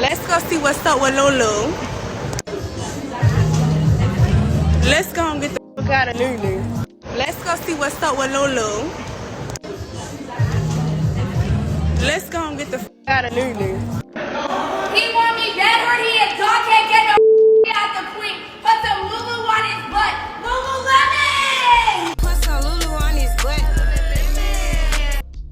Let's go see what's up with Lulu. Let's go and get the fuck out of Lulu. Let's go see what's up with Lulu. Let's go and get the fuck out of Lulu. He want me dead or he a dog can't get no out the queen. Put some Lulu on his butt. Lululemon! Put some Lulu on his butt.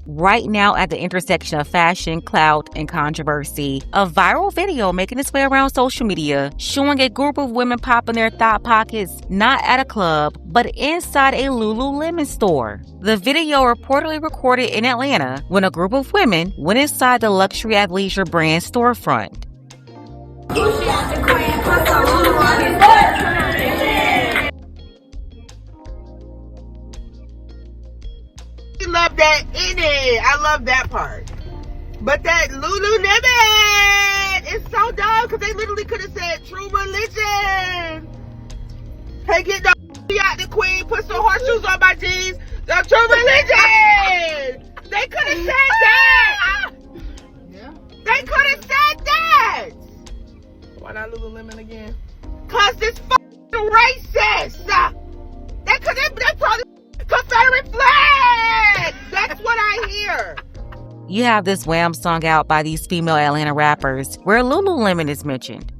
Right now, at the intersection of fashion, clout, and controversy, a viral video making its way around social media showing a group of women popping their thought pockets not at a club, but inside a Lululemon store. The video reportedly recorded in Atlanta when a group of women went inside the luxury athleisure brand storefront. Love that in it. I love that part. But that Lululemon is so dumb because they literally could have said true religion. Hey, get the out the queen, put some horseshoes on my jeans. The true religion. They could have said that. Yeah. They could have said that. Why not Lululemon again? Cause it's racist. They could have. That's all. Confederate flag! That's what I hear. You have this Wham song out by these female Atlanta rappers where Lululemon is mentioned.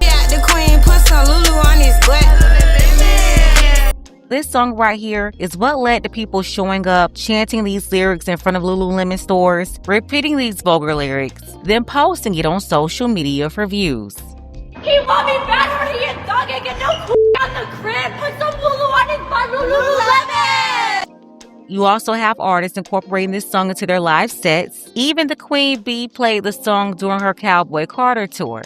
Yeah, the queen put some Lulu on his butt. This song right here is what led to people showing up, chanting these lyrics in front of Lululemon stores, repeating these vulgar lyrics, then posting it on social media for views. He want me bad or he a dog ain't get no on the crib. Put some Lulu on his butt. Lululemon! You also have artists incorporating this song into their live sets. Even the Queen Bee played the song during her Cowboy Carter tour.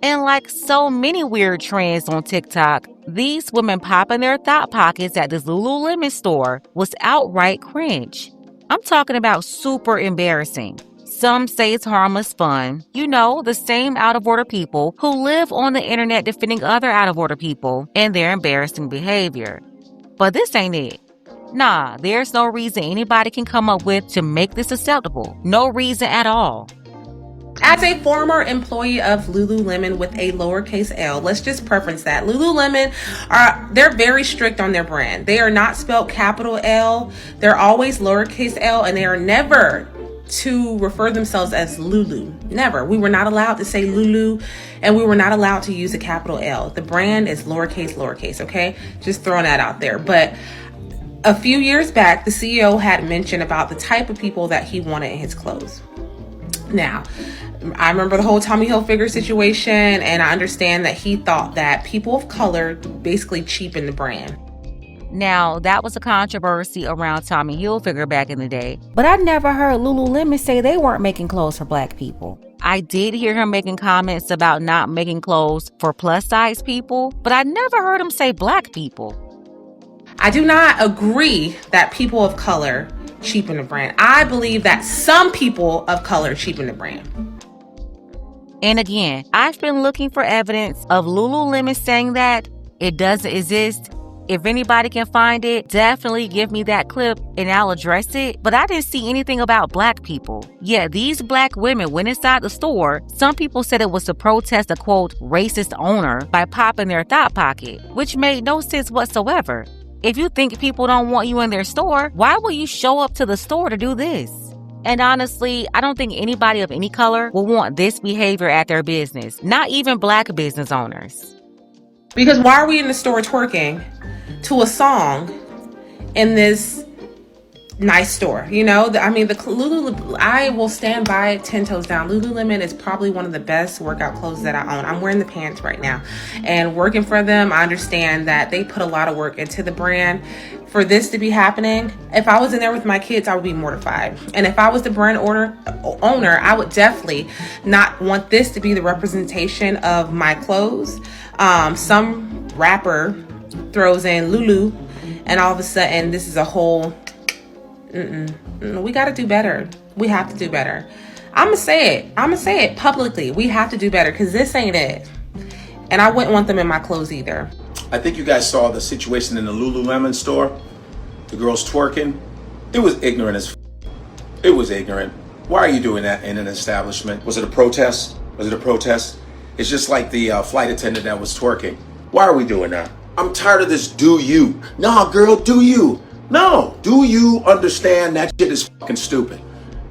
And like so many weird trends on TikTok, these women popping their thought pockets at this Lululemon store was outright cringe. I'm talking about super embarrassing. Some say it's harmless fun. You know, the same out-of-order people who live on the internet defending other out-of-order people and their embarrassing behavior. But this ain't it. Nah, there's no reason anybody can come up with to make this acceptable. No reason at all. As a former employee of Lululemon with a lowercase L, let's just preference that. Lululemon, they're very strict on their brand. They are not spelled capital L. They're always lowercase L, and they are never to refer themselves as Lulu. Never. We were not allowed to say Lulu, and we were not allowed to use a capital L. The brand is lowercase, okay? Just throwing that out there. But a few years back, the CEO had mentioned about the type of people that he wanted in his clothes. Now, I remember the whole Tommy Hilfiger situation, and I understand that he thought that people of color basically cheapened the brand. Now, that was a controversy around Tommy Hilfiger back in the day, but I never heard Lululemon say they weren't making clothes for black people. I did hear him making comments about not making clothes for plus-size people, but I never heard him say black people. I do not agree that people of color cheapen the brand. I believe that some people of color cheapen the brand. And again, I've been looking for evidence of Lululemon saying that. It doesn't exist. If anybody can find it, definitely give me that clip and I'll address it. But I didn't see anything about black people. Yeah, these black women went inside the store. Some people said it was to protest a quote, racist owner by popping their thought pocket, which made no sense whatsoever. If you think people don't want you in their store, why will you show up to the store to do this? And honestly, I don't think anybody of any color will want this behavior at their business, not even black business owners. Because why are we in the store twerking to a song in this nice store? You know, I mean, I will stand by it 10 toes down. Lululemon is probably one of the best workout clothes that I own. I'm wearing the pants right now, and working for them, I understand that they put a lot of work into the brand. For this to be happening, if I was in there with my kids, I would be mortified. And if I was the brand owner, I would definitely not want this to be the representation of my clothes. Some rapper throws in Lulu, and all of a sudden, this is a whole we got to do better. We have to do better. I'm gonna say it publicly. We have to do better, because this ain't it. And I wouldn't want them in my clothes either. I think you guys saw the situation in the Lululemon store. The girls twerking. It was ignorant as It was ignorant. Why are you doing that in an establishment? Was it a protest? Was it a protest? It's just like the flight attendant that was twerking. Why are we doing that? I'm tired of this do you. No, girl, do you. No, do you understand that shit is fucking stupid?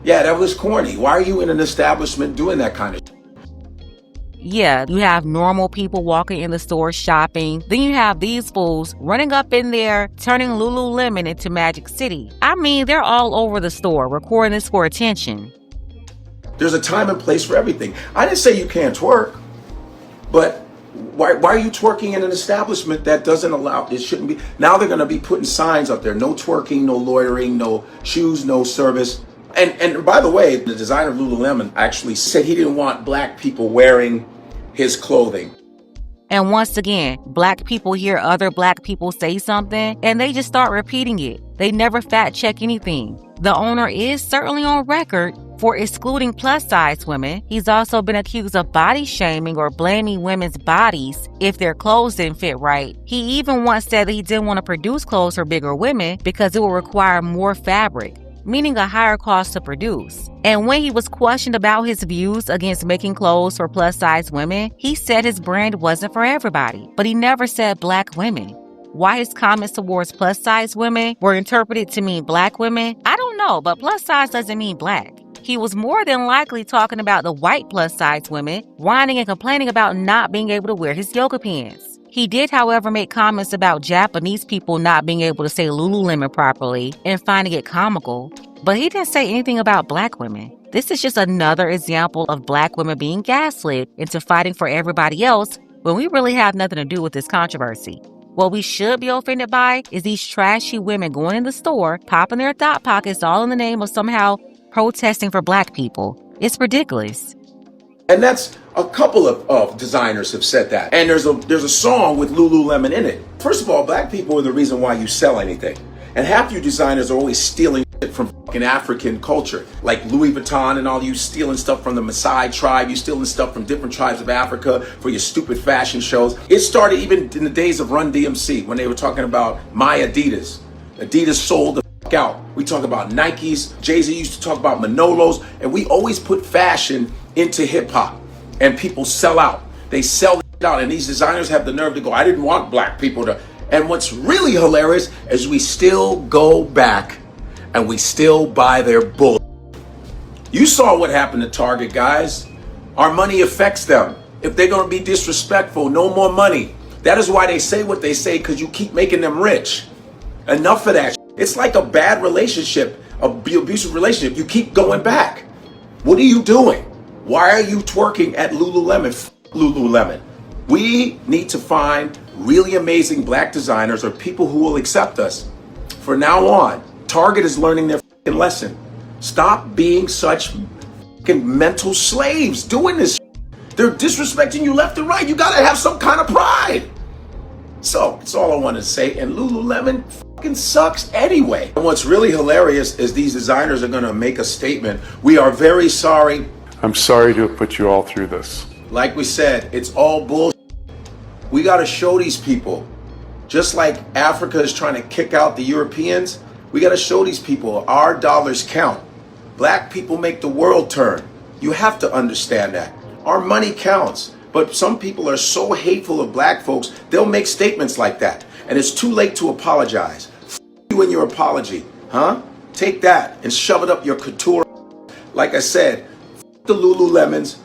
Yeah, that was corny. Why are you in an establishment doing that kind of shit? Yeah, you have normal people walking in the store shopping. Then you have these fools running up in there, turning Lululemon into Magic City. I mean, they're all over the store, recording this for attention. There's a time and place for everything. I didn't say you can't twerk, but why are you twerking in an establishment that doesn't allow, it shouldn't be. Now they're going to be putting signs up there, no twerking, no loitering, no shoes, no service. And by the way, the designer of Lululemon actually said he didn't want black people wearing his clothing. And once again, black people hear other black people say something and they just start repeating it. They never fact check anything. The owner is certainly on record for excluding plus-size women. He's also been accused of body shaming or blaming women's bodies if their clothes didn't fit right. He even once said that he didn't want to produce clothes for bigger women because it would require more fabric, meaning a higher cost to produce. And when he was questioned about his views against making clothes for plus-size women, he said his brand wasn't for everybody, but he never said black women. Why his comments towards plus-size women were interpreted to mean black women, I don't know, but plus-size doesn't mean black. He was more than likely talking about the white plus-size women, whining and complaining about not being able to wear his yoga pants. He did, however, make comments about Japanese people not being able to say Lululemon properly and finding it comical, but he didn't say anything about black women. This is just another example of black women being gaslit into fighting for everybody else when we really have nothing to do with this controversy. What we should be offended by is these trashy women going in the store, popping their thought pockets all in the name of somehow protesting for black people. It's ridiculous. And that's a couple of designers have said that. And there's a song with Lululemon in it. First of all, black people are the reason why you sell anything. And half you designers are always stealing shit from fucking African culture. Like Louis Vuitton and all you stealing stuff from the Maasai tribe. You stealing stuff from different tribes of Africa for your stupid fashion shows. It started even in the days of Run DMC when they were talking about my Adidas. Adidas sold the fuck out. We talk about Nikes. Jay-Z used to talk about Manolos. And we always put fashion into hip hop. And people sell out. They sell it out. And these designers have the nerve to go, I didn't want black people to. And what's really hilarious is we still go back and we still buy their bull. You saw what happened to Target, guys. Our money affects them. If they're going to be disrespectful, no more money. That is why they say what they say, because you keep making them rich. Enough of that. It's like a bad relationship, abusive relationship. You keep going back. What are you doing? Why are you twerking at Lululemon? Lululemon. We need to find really amazing black designers or people who will accept us. From now on, Target is learning their lesson. Stop being such mental slaves doing this. They're disrespecting you left and right. You gotta have some kind of pride. So that's all I want to say. And Lululemon fucking sucks anyway. And what's really hilarious is these designers are gonna make a statement. We are very sorry. I'm sorry to have put you all through this. Like we said, it's all bullshit. We got to show these people, just like Africa is trying to kick out the Europeans, we got to show these people our dollars count. Black people make the world turn. You have to understand that. Our money counts. But some people are so hateful of black folks, they'll make statements like that. And it's too late to apologize. F you and your apology, huh? Take that and shove it up your couture. Like I said, f the Lululemons.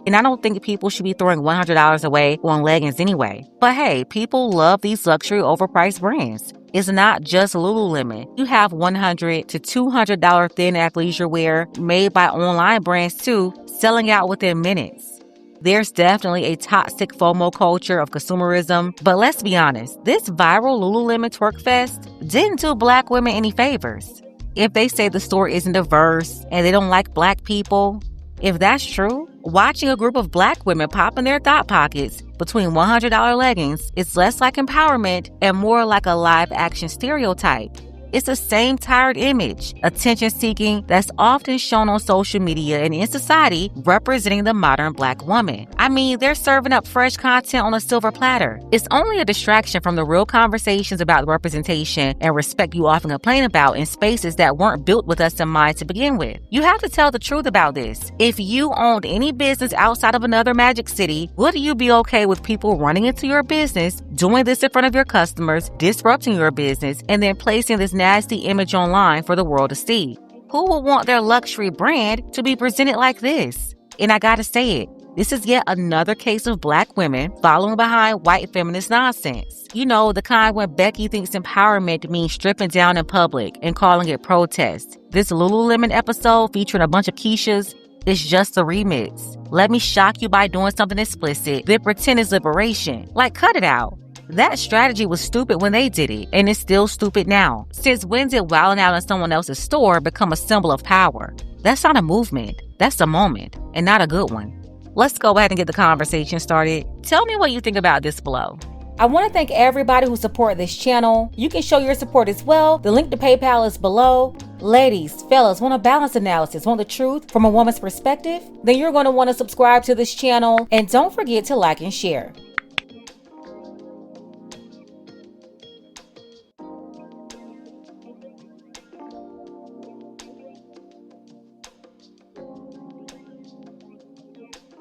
And I don't think people should be throwing $100 away on leggings anyway. But hey, people love these luxury overpriced brands. It's not just Lululemon. You have $100 to $200 thin athleisure wear made by online brands too, selling out within minutes. There's definitely a toxic FOMO culture of consumerism, but let's be honest, this viral Lululemon twerk fest didn't do black women any favors. If they say the store isn't diverse and they don't like black people, if that's true, watching a group of black women pop in their thought pockets between $100 leggings is less like empowerment and more like a live action stereotype. It's the same tired image, attention seeking that's often shown on social media and in society representing the modern Black woman. I mean, they're serving up fresh content on a silver platter. It's only a distraction from the real conversations about representation and respect you often complain about in spaces that weren't built with us in mind to begin with. You have to tell the truth about this. If you owned any business outside of another Magic City, would you be okay with people running into your business, doing this in front of your customers, disrupting your business, and then placing this nasty image online for the world to see? Who would want their luxury brand to be presented like this? And I gotta say it, this is yet another case of Black women following behind white feminist nonsense. You know, the kind when Becky thinks empowerment means stripping down in public and calling it protest. This Lululemon episode featuring a bunch of Keishas is just a remix. Let me shock you by doing something explicit, then pretend it's liberation. Like, cut it out. That strategy was stupid when they did it, and it's still stupid now. Since when did wilding out in someone else's store become a symbol of power? That's not a movement. That's a moment, and not a good one. Let's go ahead and get the conversation started. Tell me what you think about this below. I want to thank everybody who supported this channel. You can show your support as well. The link to PayPal is below. Ladies, fellas, want a balanced analysis, want the truth from a woman's perspective? Then you're going to want to subscribe to this channel, and don't forget to like and share.